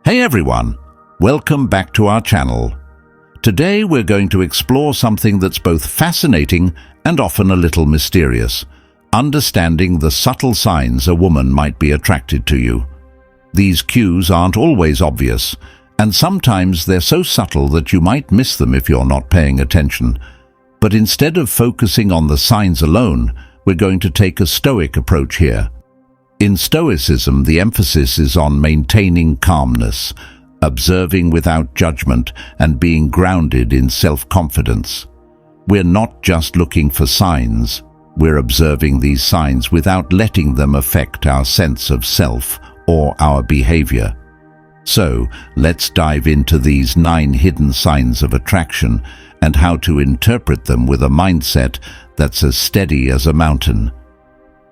Hey everyone, welcome back to our channel. Today we're going to explore something that's both fascinating and often a little mysterious, understanding the subtle signs a woman might be attracted to you. These cues aren't always obvious, and sometimes they're so subtle that you might miss them if you're not paying attention. But instead of focusing on the signs alone, we're going to take a stoic approach here. In Stoicism, the emphasis is on maintaining calmness, observing without judgment, and being grounded in self-confidence. We're not just looking for signs, we're observing these signs without letting them affect our sense of self or our behavior. So, let's dive into these 9 hidden signs of attraction and how to interpret them with a mindset that's as steady as a mountain.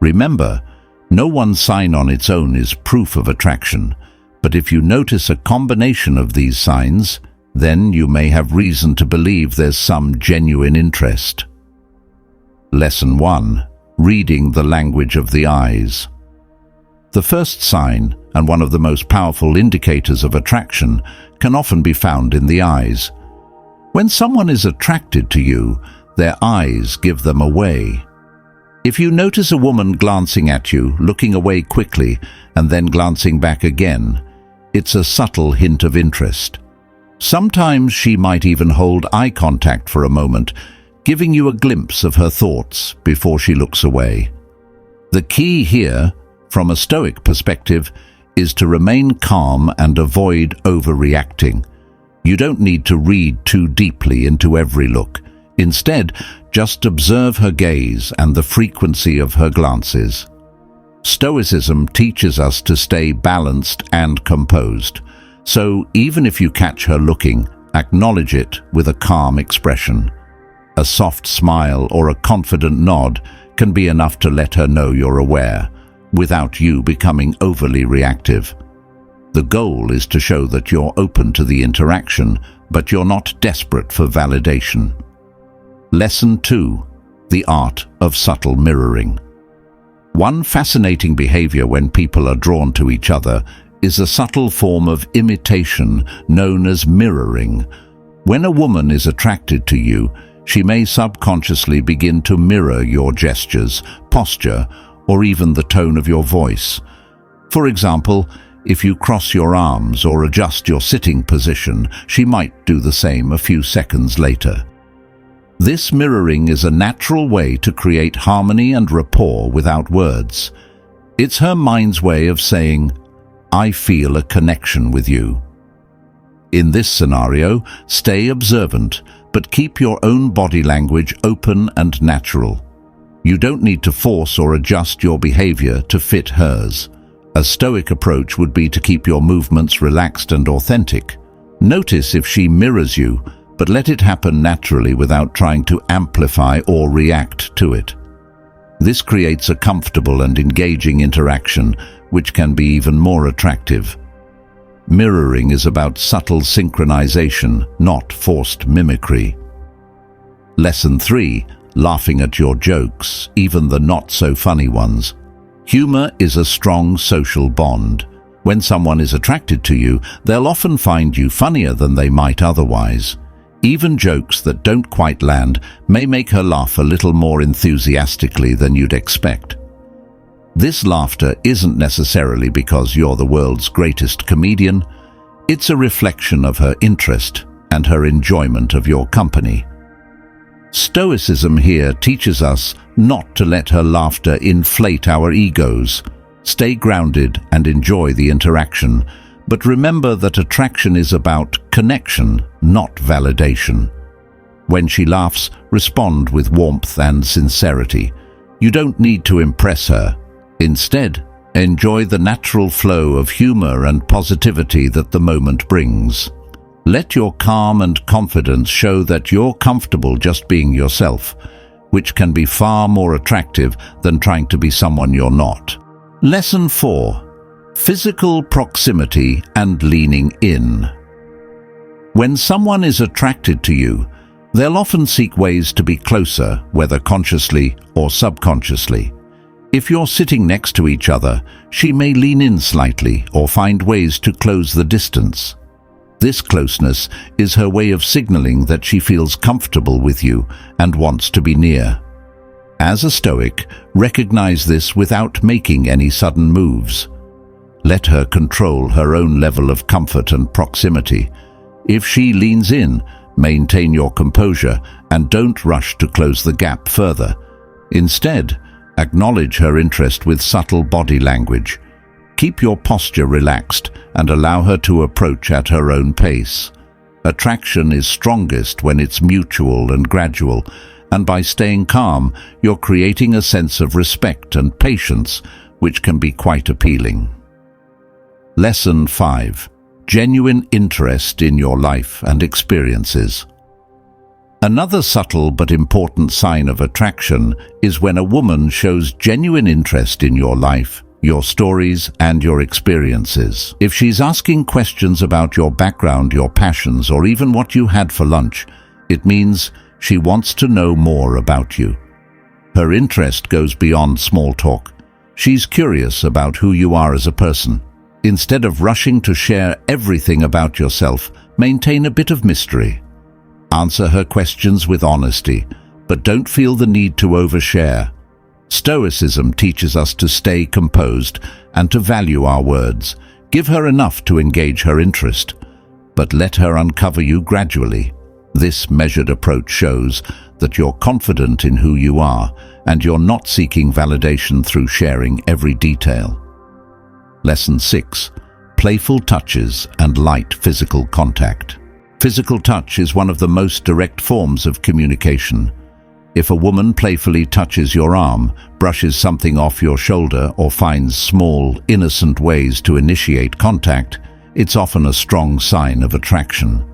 Remember, no one sign on its own is proof of attraction, but if you notice a combination of these signs, then you may have reason to believe there's some genuine interest. Lesson 1. Reading the language of the eyes. The first sign, and one of the most powerful indicators of attraction, can often be found in the eyes. When someone is attracted to you, their eyes give them away. If you notice a woman glancing at you, looking away quickly, and then glancing back again, it's a subtle hint of interest. Sometimes she might even hold eye contact for a moment, giving you a glimpse of her thoughts before she looks away. The key here, from a Stoic perspective, is to remain calm and avoid overreacting. You don't need to read too deeply into every look. Instead, just observe her gaze and the frequency of her glances. Stoicism teaches us to stay balanced and composed, so even if you catch her looking, acknowledge it with a calm expression. A soft smile or a confident nod can be enough to let her know you're aware, without you becoming overly reactive. The goal is to show that you're open to the interaction, but you're not desperate for validation. Lesson 2. The art of subtle mirroring. One fascinating behavior when people are drawn to each other is a subtle form of imitation known as mirroring. When a woman is attracted to you, she may subconsciously begin to mirror your gestures, posture, or even the tone of your voice. For example, if you cross your arms or adjust your sitting position, she might do the same a few seconds later. This mirroring is a natural way to create harmony and rapport without words. It's her mind's way of saying, "I feel a connection with you." In this scenario, stay observant, but keep your own body language open and natural. You don't need to force or adjust your behavior to fit hers. A Stoic approach would be to keep your movements relaxed and authentic. Notice if she mirrors you, but let it happen naturally without trying to amplify or react to it. This creates a comfortable and engaging interaction, which can be even more attractive. Mirroring is about subtle synchronization, not forced mimicry. Lesson 3. Laughing at your jokes, even the not-so-funny ones. Humor is a strong social bond. When someone is attracted to you, they'll often find you funnier than they might otherwise. Even jokes that don't quite land may make her laugh a little more enthusiastically than you'd expect. This laughter isn't necessarily because you're the world's greatest comedian. It's a reflection of her interest and her enjoyment of your company. Stoicism here teaches us not to let her laughter inflate our egos. Stay grounded and enjoy the interaction, but remember that attraction is about connection, not validation. When she laughs, respond with warmth and sincerity. You don't need to impress her. Instead, enjoy the natural flow of humor and positivity that the moment brings. Let your calm and confidence show that you're comfortable just being yourself, which can be far more attractive than trying to be someone you're not. Lesson 4. Physical proximity and leaning in. When someone is attracted to you, they'll often seek ways to be closer, whether consciously or subconsciously. If you're sitting next to each other, she may lean in slightly or find ways to close the distance. This closeness is her way of signaling that she feels comfortable with you and wants to be near. As a Stoic, recognize this without making any sudden moves. Let her control her own level of comfort and proximity. If she leans in, maintain your composure and don't rush to close the gap further. Instead, acknowledge her interest with subtle body language. Keep your posture relaxed and allow her to approach at her own pace. Attraction is strongest when it's mutual and gradual, and by staying calm, you're creating a sense of respect and patience, which can be quite appealing. Lesson 5. Genuine interest in your life and experiences. Another subtle but important sign of attraction is when a woman shows genuine interest in your life, your stories, and your experiences. If she's asking questions about your background, your passions, or even what you had for lunch, it means she wants to know more about you. Her interest goes beyond small talk. She's curious about who you are as a person. Instead of rushing to share everything about yourself, maintain a bit of mystery. Answer her questions with honesty, but don't feel the need to overshare. Stoicism teaches us to stay composed and to value our words. Give her enough to engage her interest, but let her uncover you gradually. This measured approach shows that you're confident in who you are and you're not seeking validation through sharing every detail. Lesson 6. Playful touches and light physical contact. Physical touch is one of the most direct forms of communication. If a woman playfully touches your arm, brushes something off your shoulder, or finds small, innocent ways to initiate contact, it's often a strong sign of attraction.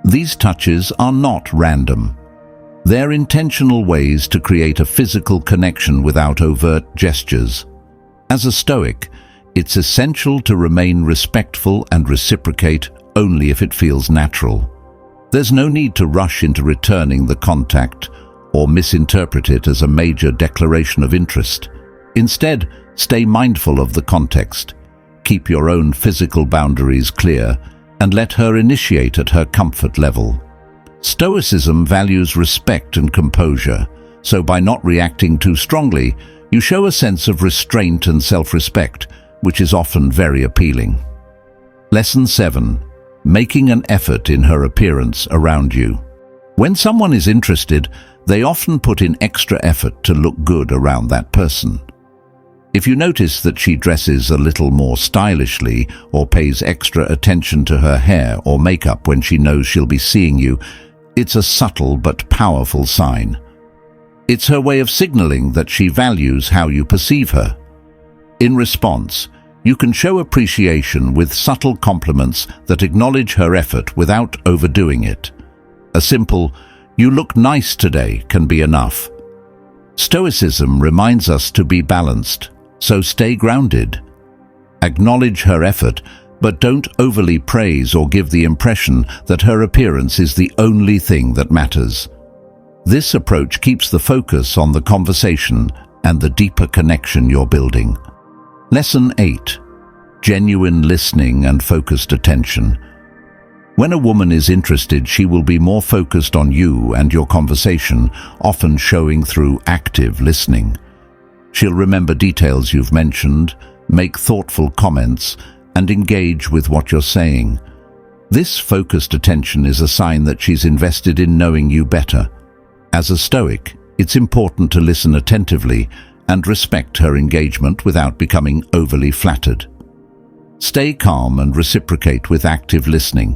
These touches are not random. They're intentional ways to create a physical connection without overt gestures. As a Stoic, it's essential to remain respectful and reciprocate only if it feels natural. There's no need to rush into returning the contact or misinterpret it as a major declaration of interest. Instead, stay mindful of the context. Keep your own physical boundaries clear and let her initiate at her comfort level. Stoicism values respect and composure, so by not reacting too strongly, you show a sense of restraint and self-respect, which is often very appealing. Lesson 7. Making an effort in her appearance around you. When someone is interested, they often put in extra effort to look good around that person. If you notice that she dresses a little more stylishly or pays extra attention to her hair or makeup when she knows she'll be seeing you, it's a subtle but powerful sign. It's her way of signaling that she values how you perceive her. In response, you can show appreciation with subtle compliments that acknowledge her effort without overdoing it. A simple, "You look nice today," can be enough. Stoicism reminds us to be balanced, so stay grounded. Acknowledge her effort, but don't overly praise or give the impression that her appearance is the only thing that matters. This approach keeps the focus on the conversation and the deeper connection you're building. Lesson 8. Genuine listening and focused attention. When a woman is interested, she will be more focused on you and your conversation, often showing through active listening. She'll remember details you've mentioned, make thoughtful comments, and engage with what you're saying. This focused attention is a sign that she's invested in knowing you better. As a Stoic, it's important to listen attentively and respect her engagement without becoming overly flattered. Stay calm and reciprocate with active listening.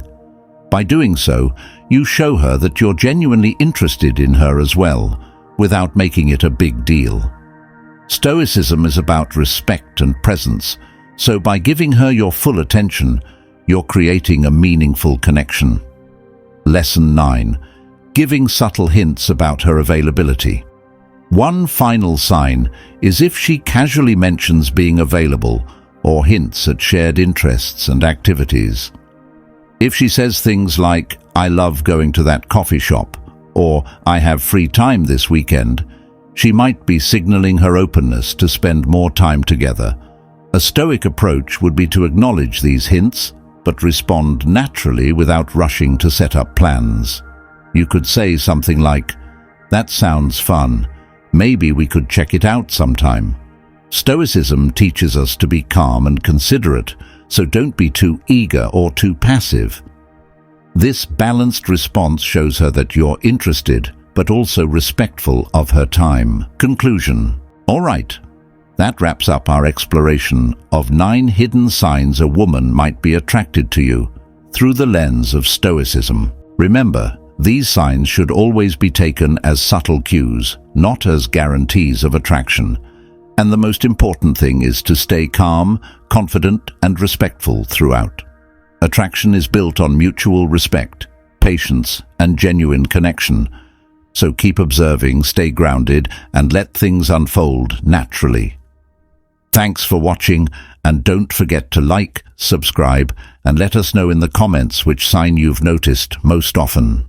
By doing so, you show her that you're genuinely interested in her as well, without making it a big deal. Stoicism is about respect and presence, so by giving her your full attention, you're creating a meaningful connection. Lesson 9. Giving subtle hints about her availability. One final sign is if she casually mentions being available or hints at shared interests and activities. If she says things like, "I love going to that coffee shop," or "I have free time this weekend," She might be signaling her openness to spend more time together. A Stoic approach would be to acknowledge these hints, but respond naturally without rushing to set up plans. You could say something like, "That sounds fun. Maybe we could check it out sometime." Stoicism teaches us to be calm and considerate, so don't be too eager or too passive. This balanced response shows her that you're interested, but also respectful of her time. Conclusion. All right, that wraps up our exploration of 9 hidden signs a woman might be attracted to you through the lens of Stoicism. Remember, these signs should always be taken as subtle cues, not as guarantees of attraction. And the most important thing is to stay calm, confident, and respectful throughout. Attraction is built on mutual respect, patience, and genuine connection. So keep observing, stay grounded, and let things unfold naturally. Thanks for watching, and don't forget to like, subscribe, and let us know in the comments which sign you've noticed most often.